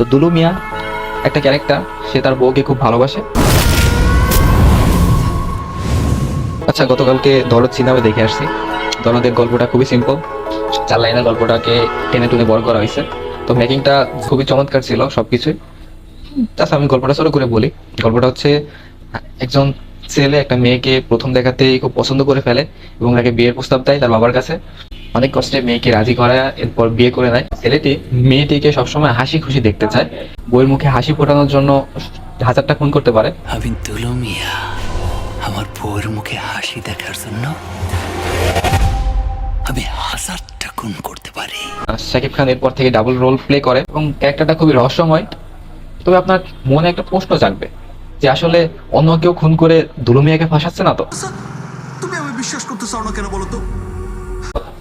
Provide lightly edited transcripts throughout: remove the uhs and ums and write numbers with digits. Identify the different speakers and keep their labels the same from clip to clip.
Speaker 1: তো দুলু মিয়া একটা ক্যারেক্টার, সে তার বউকে খুব ভালোবাসে। আচ্ছা, গতকালকে দরদ সিনেমা দেখে আসছি। দরদের গল্পটা খুবই সিম্পল, 4 লাইনের গল্পটাকে টেনে টুনে বড় করা হয়েছে। তো মেকিংটা খুবই চমৎকার ছিল সবকিছুই। আচ্ছা, আমি গল্পটা ছোট করে বলি। গল্পটা হচ্ছে, একজন ছেলে একটা মেয়েকে প্রথম দেখাতেই খুব পছন্দ করে ফেলে এবং তাকে বিয়ের প্রস্তাব দেয় তার বাবার কাছে। অনেক কষ্টে মেয়েকে রাজি করায়, এরপর বিয়ে করে নেয়। ছেলেটি মেয়েটিকে সবসময় হাসি খুশি দেখতে চায়। বউয়ের মুখে হাসি ফোটানোর জন্য হাজারটা খুন করতে পারে।
Speaker 2: আমি দুলু মিয়া, আমার বউয়ের মুখে হাসি দেখার জন্য আমি হাজারটা খুন করতে পারি।
Speaker 1: শাকিব খান এরপর থেকে ডাবল রোল প্লে করে এবং ক্যারেক্টারটা খুবই রহস্যময়। তবে আপনার মনে একটা প্রশ্ন জাগবে যে আসলে অন্য কেউ খুন করে দুলু মিয়াকে ফাঁসাচ্ছে না তো?
Speaker 3: তুমি আমি বিশ্বাস করতে চাও না কেন বলো তো?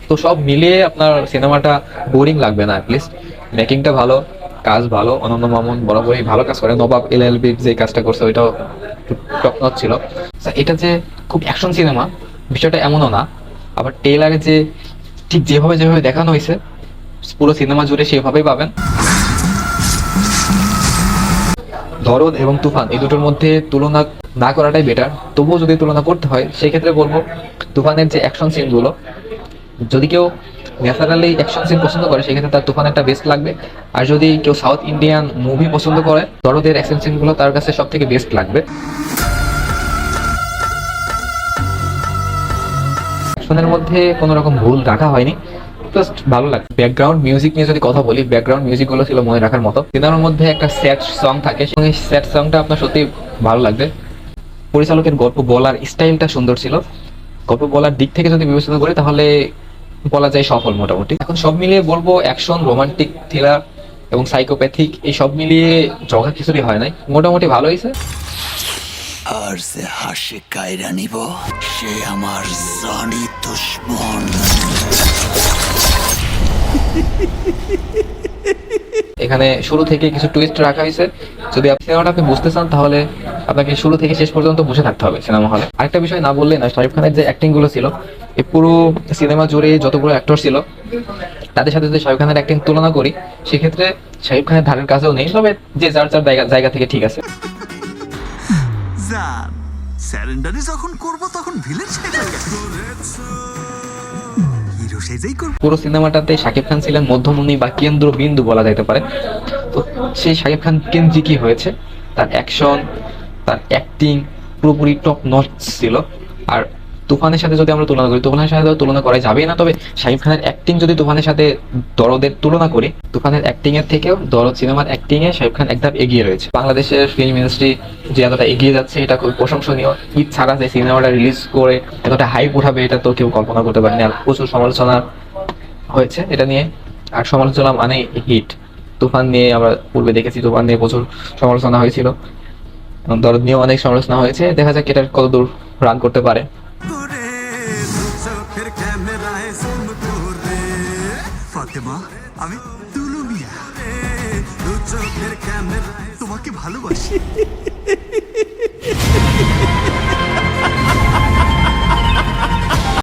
Speaker 1: তো সব মিলিয়ে আপনার সিনেমাটা বোরিং লাগবে না। অ্যাটলিস্ট মেকিংটা ভালো, কাজ ভালো। অনন্য মামুন বরাবরই ভালো কাজ করে। নবাব এলএলবি যে কাজটা করছে ওইটাও টপ নচ ছিল। এটা যে খুব অ্যাকশন সিনেমা বিষয়টা এমনও না। আবার টেইলারে যে ঠিক যেভাবে যেভাবে দেখানো হয়েছে পুরো সিনেমা জুড়ে সেভাবেই পাবেন। দরদ এবং তুফান এই দুটোর মধ্যে তুলনা না করাটাই বেটার। তবুও যদি তুলনা করতে হয় সেক্ষেত্রে বলবো তুফানের যে অ্যাকশন সিনগুলো, যদি কেউ ন্যাচারালি অ্যাকশন সিন পছন্দ করে সেক্ষেত্রে তার তুফান একটা বেস্ট লাগবে। আর যদি কেউ সাউথ ইন্ডিয়ান মুভি পছন্দ করে, দরদের অ্যাকশন সিনগুলো তার কাছে সব থেকে বেস্ট লাগবে। অ্যাকশনের মধ্যে কোনো রকম ভুল রাখা হয়নি, জাস্ট ভালো লাগে। ব্যাকগ্রাউন্ড মিউজিক নিয়ে যদি কথা বলি, ব্যাকগ্রাউন্ড মিউজিক গুলো ছিল মনে রাখার মতো। সিনেমার মধ্যে একটা স্যাড সং থাকে, সেই স্যাড সংটা আপনার সত্যি ভালো লাগবে। পরিচালকের গল্প বলার স্টাইলটা সুন্দর ছিল। গল্প বলার দিক থেকে যদি বিবেচনা করি তাহলে বলা যায় সফল মোটামুটি। এখন সব মিলিয়ে বলবো অ্যাকশন, রোমান্টিক, থ্রিলার এবং সাইকোপ্যাথিক এই সব মিলিয়ে জগা খিচুড়ি হয় নাই, মোটামুটি ভালো হয়েছে।
Speaker 2: আর যে হাসি কায়রা নিব সে আমার জানি দুশ্মন।
Speaker 1: এখানে শুরু থেকে কিছু টুইস্ট রাখা হয়েছে। যদি আপনি সিনেমাটা আপনি বুঝতে চান তাহলে আপনাকে শুরু থেকে শেষ পর্যন্ত বসে থাকতে হবে সিনেমা হলে। আরেকটা বিষয় না বললে না, শাকিব খানের যে অ্যাক্টিং গুলো ছিল এই পুরো সিনেমা জুড়ে যতগুলো অ্যাক্টর ছিল তাদের সাথে যদি শাকিব খানের অ্যাক্টিং তুলনা করি সেক্ষেত্রে শাকিব খানের ধারের কাছেও নেই। তবে যে যার যার জায়গা থেকে ঠিক আছে।
Speaker 3: জান, স্যারেন্ডারি যখন করব তখন ভিলেন সেজে হিরো সেজেই করব।
Speaker 1: পুরো সিনেমাটাতে শাকিব খান ছিলেন মধ্যমণি বা কেন্দ্রবিন্দু বলা যেতে পারে। তো সেই শাকিব খান কেন্দ্রিকই হয়েছে। তার অ্যাকশন, তার অ্যাক্টিং পুরোপুরি টপ নচ ছিল। আর তুফানের সাথে যদি আমরা তুলনা করি, তুফানের সাথে তুলনা করা যাবেই না। তবে শাকিব খানের অ্যাক্টিং যদি তুফানের সাথে দরদের তুলনা করি, তুফানের অ্যাক্টিং এর থেকেও দরদ সিনেমার অ্যাক্টিং এ শাকিব খান একধাপ এগিয়ে রয়েছে। বাংলাদেশের ফিল্ম ইন্ডাস্ট্রি যে এতটা এগিয়ে যাচ্ছে এটা খুব প্রশংসনীয়। ঈদ ছাড়া যে সিনেমাটা রিলিজ করে এতটা হাইপ উঠাবে এটা তো কেউ কল্পনা করতে পারেনি। আর প্রচুর সমালোচনা হয়েছে এটা নিয়ে। আর সমালোচনা মানে হিট। তুফান নিয়ে আমরা পূর্বে দেখেছি, তুফান নিয়ে প্রচুর সমালোচনা হয়েছিল, দরদ নিয়েও অনেক সমালোচনা হয়েছে। দেখা যাক এটা কতদূর রান করতে পারে।
Speaker 3: ফাতেমা, আমি দুলু মিয়া, তোমাকে ভালোবাসি।